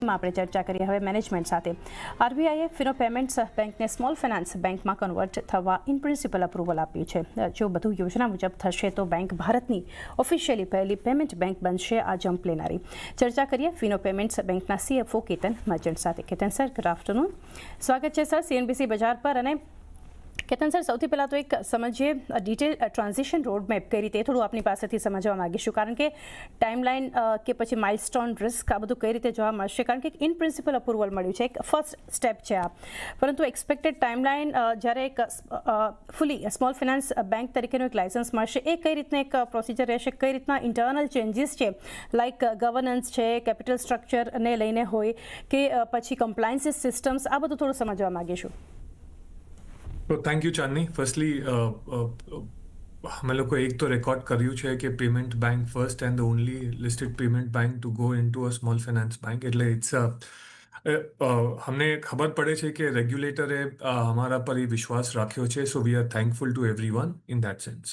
આપણે ચર્ચા કરીએ હવે મેનેજમેન્ટ સાથે. આરબીઆઈએ ફિનો પેમેન્ટ્સ બેંકને સ્મોલ ફાઇનાન્સ બેંકમાં કન્વર્ટ થવા ઇન પ્રિન્સિપલ અપ્રુવલ આપ્યું છે. જો બધું યોજના મુજબ થશે તો બેંક ભારતની ઓફિશિયલી પહેલી પેમેન્ટ બેંક બનશે. આ જમ્પ લેનારી ચર્ચા કરીએ ફિનો પેમેન્ટ્સ બેંકના CFO કેતન મર્ચન્ટ સાથે. Ketan sir, good afternoon. સ્વાગત છે સર CNBC બજાર પર. અને કેતન સર, સૌથી પહેલાં તો એક સમજીએ ડિટેલ ટ્રાન્ઝિશન રોડ મેપ કઈ રીતે, થોડું આપની પાસેથી સમજવા માગીશું. કારણ કે ટાઈમલાઈન કે પછી માઇલસ્ટોન રિસ્ક આ બધું કઈ રીતે જોવા મળશે, કારણ કે ઇન પ્રિન્સિપલ અપ્રુવલ મળ્યું છે, એક ફર્સ્ટ સ્ટેપ છે આ. પરંતુ એક્સપેક્ટેડ ટાઈમલાઈન જ્યારે એક ફૂલી સ્મોલ ફાઇનાન્સ બેંક તરીકેનું એક લાયસન્સ મળશે, એ કઈ રીતના એક પ્રોસિજર રહેશે, કઈ રીતના ઇન્ટરનલ ચેન્જીસ છે, લાઇક ગવર્નન્સ છે, કેપિટલ સ્ટ્રક્ચરને લઈને હોય કે પછી કમ્પ્લાયન્સીસ સિસ્ટમ્સ, આ બધું થોડું સમજવા માગીશું. તો થેન્ક યુ ચાંદની. ફર્સ્ટલી અમે લોકો એક તો રેકોર્ડ કર્યું છે કે payment bank first and the only listed payment bank to go into a small finance bank. એટલે અમને ખબર પડે છે કે રેગ્યુલેટરે અમારા પર એ વિશ્વાસ રાખ્યો છે. So we are thankful to everyone in that sense.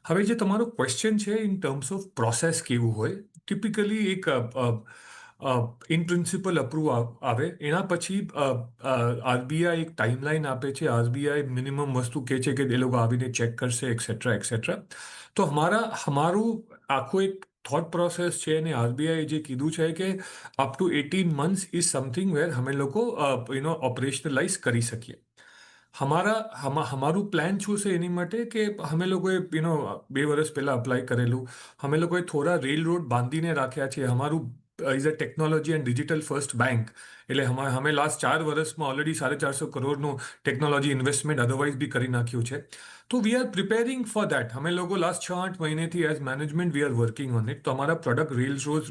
હવે જે તમારો ક્વેશ્ચન છે ઇન ટર્મ્સ ઓફ પ્રોસેસ કેવું હોય, ટિપિકલી એક ઇન પ્રિન્સિપલ અપ્રૂવ આવે એના પછી આરબીઆઈ એક ટાઈમલાઈન આપે છે. આરબીઆઈ મિનિમમ વસ્તુ કહે છે કે એ લોકો આવીને ચેક કરશે એક્સેટ્રા એક્સેટ્રા. તો અમારું આખું એક થોટ પ્રોસેસ છે અને આરબીઆઈ જે કીધું છે કે up to 18 months is something where અમે લોકો ઓપરેશનલાઇઝ કરી શકીએ. અમારું પ્લાન શું છે એની માટે કે અમે લોકોએ 2 વર્ષ પહેલાં અપ્લાય કરેલું. અમે લોકોએ થોડા રેલ રોડ બાંધીને રાખ્યા છે. અમારું is a technology and digital first bank. એટલે અમે લાસ્ટ 4 વર્ષમાં ઓલરેડી 450 કરોડનું ટેકનોલોજી ઇન્વેસ્ટમેન્ટ અધરવાઇઝ બી કરી નાખ્યું છે. તો we are preparing for that. અમે લોકો લાસ્ટ 6-8 મહિનેથી as management we are working on it. તો અમારા પ્રોડક્ટ રેલ્સ રોજ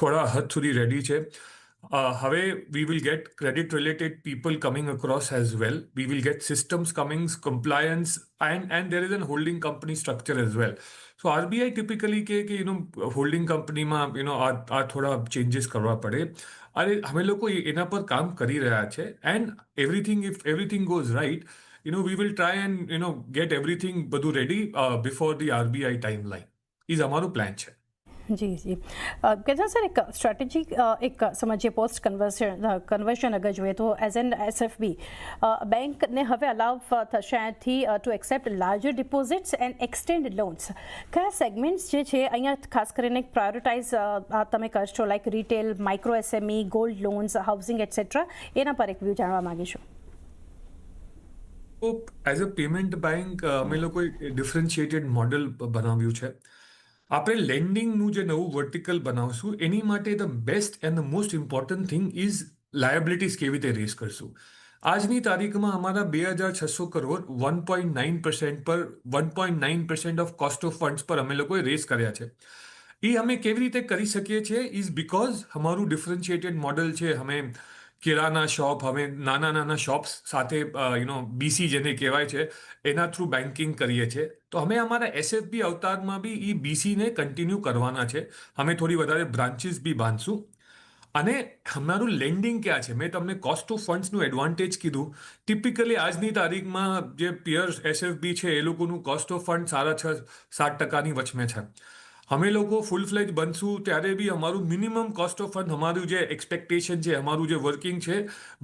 થોડા હદ સુધી રેડી છે. હવે we will get credit related people coming across as well. We will get systems coming, compliance, and there is a holding company structure as well. So RBI typically કે holding company માં આ થોડા changes કરવા પડે. અમે લોકો એના પર કામ કરી રહ્યા છે. And if everything goes right, we will try and get everything બધું ready before the RBI timeline. is અમારું પ્લાન છે. જી જી કેતન સર, એક સ્ટ્રેટેજી એક સમજીએ પોસ્ટ કન્વર્શન અગર જોઈએ તો એઝ એન SFB બેંકને હવે અલાવ થશે અહીંથી two accept larger deposits and extend loans. કયા સેગમેન્ટ્સ જે છે અહીંયા ખાસ કરીને પ્રાયોરિટાઇઝ તમે કરશો, like retail, micro SME, gold loans, housing etcetera, એના પર એક વ્યૂ જાણવા માગીશું. તો એઝ અ પેમેન્ટ બેંક અમે લોકોએ ડિફરન્શિએટેડ મોડલ બનાવ્યું છે. આપણે લેન્ડિંગનું જે નવું વર્ટિકલ બનાવશું એની માટે the best and the most important thing is liabilities કેવી રીતે રેઝ કરશું. આજની તારીખમાં અમારા 2600 કરોડ 1.9% પર 1.9% ઓફ કોસ્ટ ઓફ ફંડ્સ પર અમે લોકોએ રેઝ કર્યા છે. એ અમે કેવી રીતે કરી શકીએ છીએ ઇઝ બિકોઝ અમારું ડિફરન્શિએટેડ મોડલ છે. અમે કિરાના શોપ, હવે નાના શોપ્સ સાથે BC જેને કહેવાય છે એના થ્રુ બેન્કિંગ કરીએ છીએ. તો અમે અમારા SFB અવતારમાં બી એ BCને કન્ટિન્યુ કરવાના છે. અમે થોડી વધારે બ્રાન્ચીસ બી બાંધશું. અને અમારું લેન્ડિંગ ક્યાં છે, મેં તમને કોસ્ટ ઓફ ફંડ્સનું એડવાન્ટેજ કીધું. ટિપિકલી આજની તારીખમાં જે પિયર્સ SFB છે એ લોકોનું કોસ્ટ ઓફ ફંડ 6.5-7% વચમે છે. અમે લોકો ફૂલ ફ્લેજ બનશું ત્યારે બી અમારું મિનિમમ કોસ્ટ ઓફ ફંડ, અમારું જે એક્સપેક્ટેશન છે, અમારું જે વર્કિંગ છે,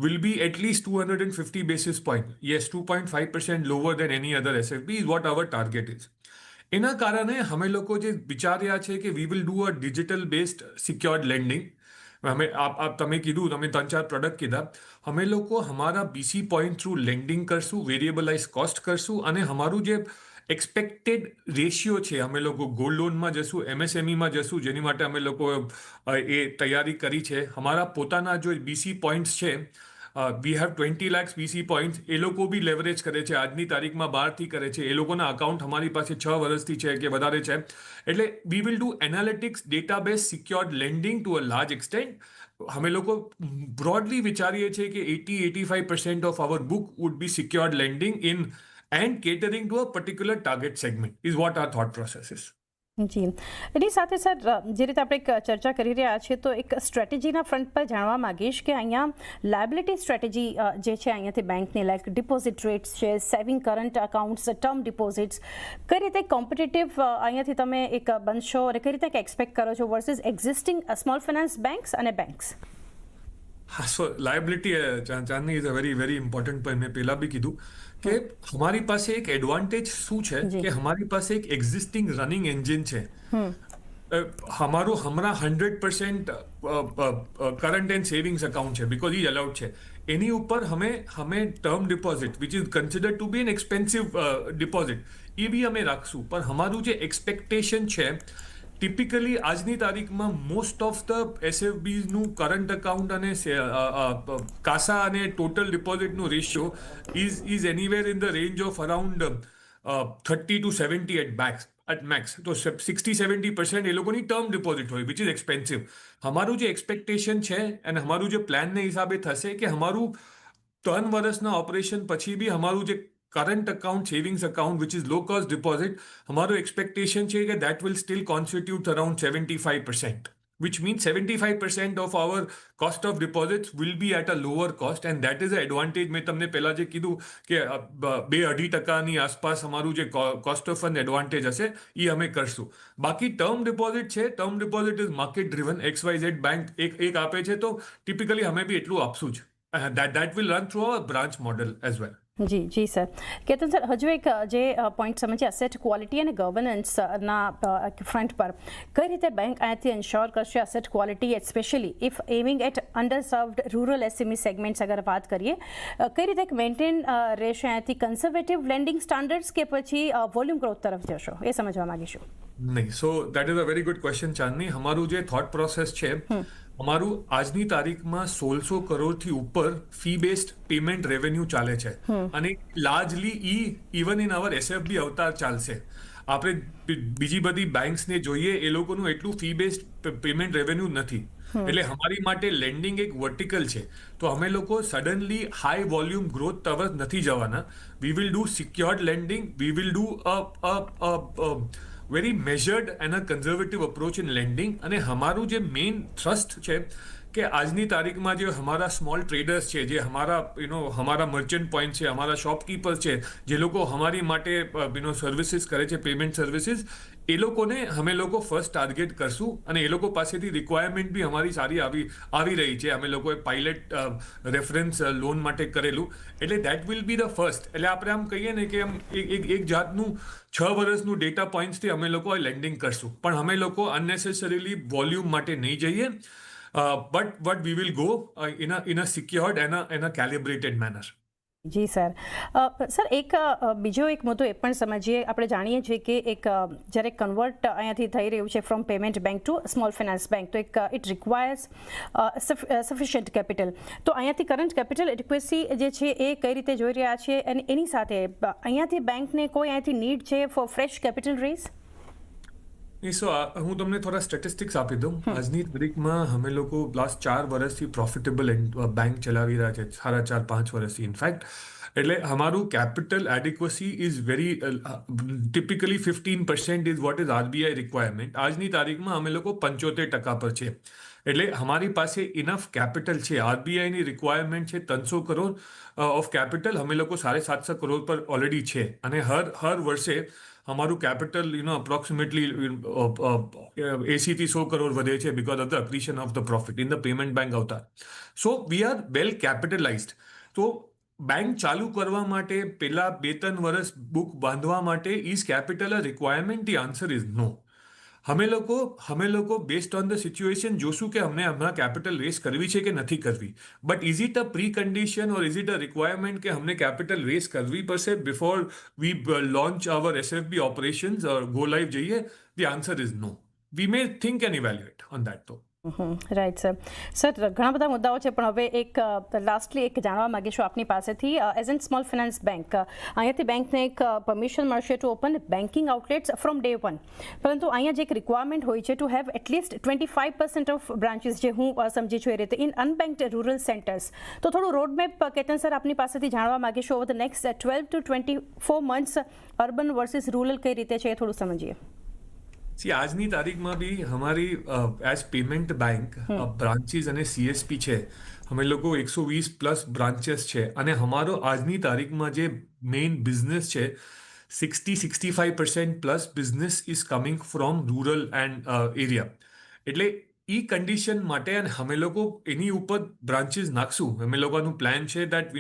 will be at least 250 basis point. Yes, 2.5% lower than any other SFB is what our target is. એના કારણે અમે લોકો જે વિચાર્યા છે કે we will do a digital based secured lending. તમે કીધું, તમે 3-4 પ્રોડક્ટ કીધા. અમે લોકો અમારા BC પોઈન્ટ થ્રુ લેન્ડિંગ કરશું, વેરિયેબલાઇઝ કોસ્ટ કરશું, અને અમારું જે એક્સપેક્ટેડ રેશિયો છે અમે લોકો ગોલ્ડ લોનમાં જશું, MSMEમાં જશું, જેની માટે અમે લોકો એ તૈયારી કરી છે. અમારા પોતાના જો BC પોઈન્ટ્સ છે, we have 20 lakhs BC points. એ લોકો બી લેવરેજ કરે છે, આજની તારીખમાં 12થી કરે છે. એ લોકોના અકાઉન્ટ અમારી પાસે 6 વર્ષથી છે કે વધારે છે. એટલે વી will do analytics, database, secured landing to a large extent. અમે લોકો બ્રોડલી વિચારીએ છીએ કે 80-85% of our book would be secured landing in and catering to a particular target segment is what our thought process is. જી એની સાથે sir જે રીતે આપણે એક ચર્ચા કરી રહ્યા છીએ તો એક સ્ટ્રેટેજીના ફ્રન્ટ પર જાણવા માંગીશ કે અહીંયા લાયબિલિટી સ્ટ્રેટેજી જે છે અહીંયાથી બેંકની લાઈક ડિપોઝિટ રેટ્સ છે, saving current accounts, term deposits, કઈ રીતે કોમ્પિટિટિવ અહીંયાથી તમે એક બનશો અને કઈ રીતે એક્સપેક્ટ કરો છો versus existing small finance banks અને બેંક્સ? हाँ, so liability Chandni is a very very important point મેં પહેલા બી કીધું કે હમારી પાસે એક એડવાન્ટેજ શું છે કે હમારી પાસે એક એક્ઝિસ્ટિંગ રનિંગ એન્જિન છે. હમારું હમણાં 100% કરંટ એન્ડ સેવિંગ્સ અકાઉન્ટ છે બીકોઝ ઈ અલાઉડ છે. એની ઉપર હમે term deposit which is considered to be an expensive deposit એ બી અમે રાખશું. પણ હમારું જે એક્સપેક્ટેશન છે ટિપિકલી આજની તારીખમાં મોસ્ટ ઓફ ધ એસએફબીઝનું કરંટ અકાઉન્ટ અને કાસા અને ટોટલ ડિપોઝિટનું ratio is anywhere in the range of around 30 to 70 at max. તો 60-70% એ લોકોની ટર્મ ડિપોઝિટ હોય વિચ ઇઝ એક્સપેન્સિવ. અમારું જે એક્સપેક્ટેશન છે અને અમારું જે પ્લાનને હિસાબે થશે કે અમારું 3 વર્ષના ઓપરેશન પછી બી અમારું જે current account, savings account, which is low cost deposit, हमारो expectation है कि that will still constitute around 75%, which means 75% of our cost of deposits will be at a lower cost, and that is an advantage. મેં તમને પહેલા જે કીધું કે 2-2.5% આસપાસ અમારું જે cost of fund advantage હશે એ અમે કરશું. બાકી ટર્મ ડિપોઝિટ છે, term deposit is market driven. XYZ bank એક આપે છે તો ટિપિકલી અમે બી એટલું આપશું જ. that will run through our branch model as well. G sir. Ketan sir, હજુ એક જે પોઈન્ટ સમજીએ અસેટ ક્વોલિટી અને ગવર્નન્સના ફ્રન્ટ પર કઈ રીતે બેંક અહીંયાથી એન્શ્યોર કરશે asset quality, especially if aiming at underserved rural SME segments અગર વાત કરીએ, કઈ રીતે મેન્ટેન રહેશે અહીંયાથી કન્ઝર્વેટિવ લેન્ડિંગ સ્ટાન્ડર્ડ્સ કે પછી વોલ્યુમ ગ્રોથ તરફ જશો એ સમજવા માંગીશું. નહીં, so that is a very good question Chandni. અમારું જે થોટ પ્રોસેસ છે અમારું આજની તારીખમાં 1600 કરોડથી ઉપર ફી બેસ્ડ પેમેન્ટ રેવન્યુ ચાલે છે અને લાર્જલી ઇવન ઇન અવર એસએફબી અવતાર ચાલશે. આપણે બીજી બધી બેંક્સને જોઈએ એ લોકોનું એટલું ફી બેસ્ડ પેમેન્ટ રેવન્યુ નથી. એટલે અમારી માટે લેન્ડિંગ એક વર્ટિકલ છે. તો અમે લોકો સડનલી હાઈ વોલ્યુમ ગ્રોથ તરફ નથી જવાના. વી will do secured landing, V will do very measured and a conservative approach in lending. અને હમારું જે મેઇન થ્રસ્ટ છે કે આજની તારીખમાં જે હમારા સ્મોલ ટ્રેડર્સ છે, જે હમારા મર્ચન્ટ પોઈન્ટ છે, હમારા શોપકીપર્સ છે, જે લોકો હમારી માટે સર્વિસીસ કરે છે, પેમેન્ટ સર્વિસીસ, એ લોકોને અમે લોકો ફર્સ્ટ ટાર્ગેટ કરશું અને એ લોકો પાસેથી રિક્વાયરમેન્ટ બી અમારી સારી આવી રહી છે. અમે લોકોએ પાયલટ રેફરન્સ લોન માટે કરેલું. એટલે that will be the first. એટલે આપણે આમ કહીએ ને કે આમ એક જાતનું 6 વર્ષનું ડેટા પોઈન્ટ્સથી અમે લોકો લેન્ડિંગ કરશું. પણ અમે લોકો અનનેસેસરીલી વોલ્યુમ માટે નહીં જઈએ. But we will go in a secured and a calibrated manner. જી સર. સર, એક બીજો એક મુદ્દો એ પણ સમજીએ. આપણે જાણીએ છીએ કે એક જ્યારે કન્વર્ટ અહીંયાથી થઈ રહ્યું છે from payment bank to small finance bank, તો એક ઇટ રિક્વાયર્સ સફિશિયન્ટ કેપિટલ. તો અહીંયાથી કરંટ કેપિટલ એડિક્વસી જે છે એ કઈ રીતે જોઈ રહ્યા છે અને એની સાથે અહીંયાથી બેંકને કોઈ અહીંયાથી નીડ છે ફોર ફ્રેશ કેપિટલ રેઝ? સો હું તમને થોડા સ્ટેટિસ્ટિક્સ આપી દઉં. આજની તારીખમાં અમે લોકો લાસ્ટ 4 વર્ષથી પ્રોફિટેબલ બેંક ચલાવી રહ્યા છે, 4.5 વર્ષથી ઇનફેક્ટ. એટલે અમારું capital adequacy is very typically 15% is what is RBI requirement. આજની તારીખમાં અમે લોકો 75% પર છે. એટલે અમારી પાસે ઇનફ કેપિટલ છે. આરબીઆઈની રિક્વાયરમેન્ટ છે 300 કરોડ ઓફ કેપિટલ. અમે લોકો 750 કરોડ પર ઓલરેડી છે અને હર વર્ષે અમારું કેપિટલ અપ્રોક્સિમેટલી 80 થી 100 કરોડ વધે છે because of the accretion of the profit in the payment bank avatar. So we are well capitalised. તો બેંક ચાલુ કરવા માટે પહેલા 2-3 વર્ષ બુક બાંધવા માટે is capital a requirement? The answer is no. અમે લોકો બેસ્ડ ઓન ધ સિચ્યુએશન જોશું કે અમને હમણાં કેપિટલ રેઝ કરવી છે કે નથી કરવી. But is it a precondition or is it a requirement કે અમને કેપિટલ રેઝ કરવી પડશે before we launch our SFB operations or go live જઈએ? The answer is no. We may think and evaluate on that. તો right sir. Sir, ઘણા બધા મુદ્દાઓ છે પણ હવે એક લાસ્ટલી એક જાણવા માંગીશું આપની પાસેથી. As an small finance bank અહીંયાથી બેંકને એક પરમિશન મળશે to open banking outlets from day 1, પરંતુ અહીંયા જે એક રિક્વાયરમેન્ટ હોય છે to have at least 25% of branches, જે હું સમજી છું એ રીતે, ઇન અનબેન્ક્ડ રૂરલ સેન્ટર્સ. તો થોડું રોડમેપ કેતન સર આપની પાસેથી જાણવા માંગીશું over the next 12 to 24 months urban versus rural કઈ રીતે છે એ થોડું સમજીએ. આજની તારીખમાં બી અમારી એઝ પેમેન્ટ બેંક બ્રાન્ચીસ અને સીએસપી છે. અમે લોકો 120+ બ્રાન્ચીસ છે અને અમારો આજની તારીખમાં જે મેઇન બિઝનેસ છે 60-65% plus business is coming from rural and area. એટલે એ કન્ડિશન માટે અને અમે લોકો એની ઉપર બ્રાન્ચીસ નાખશું. અમે લોકોનું પ્લાન છે દેટ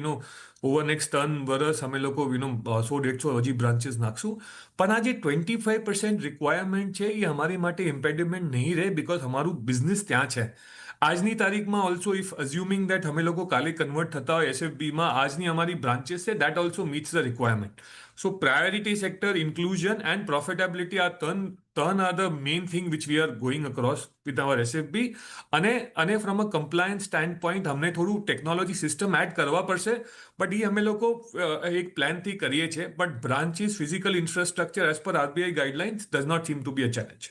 ઓવર નેક્સ્ટ 3 વર્ષ અમે લોકો 100-150 હજી બ્રાન્ચીસ નાખશું. પણ આ જે 25% રિક્વાયરમેન્ટ છે એ અમારી માટે ઇમ્પેડિમેન્ટ નહીં રહે બિકોઝ અમારું બિઝનેસ ત્યાં છે. આજની તારીખમાં ઓલ્સો ઇફ અઝ્યુમિંગ દેટ અમે લોકો કાલે કન્વર્ટ થતા હોય એસએફબીમાં આજની અમારી બ્રાન્ચીસ છે that also meets the requirement. So priority sector, inclusion and profitability are turn are the main thing which we are going across with our SFB. અને from a compliance standpoint हमने થોડું technology system add કરવા પડશે but એ અમે લોકો એક પ્લાનથી કરીએ છીએ. But branches physical infrastructure as per RBI guidelines does not seem to be a challenge.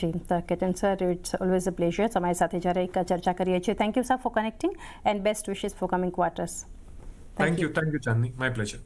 જી Ketan sir, it's always a pleasure તમારી સાથે જ્યારે એક ચર્ચા કરીએ છીએ. Thank you sir for connecting and best wishes for coming quarters. Thank you Chandni, my pleasure.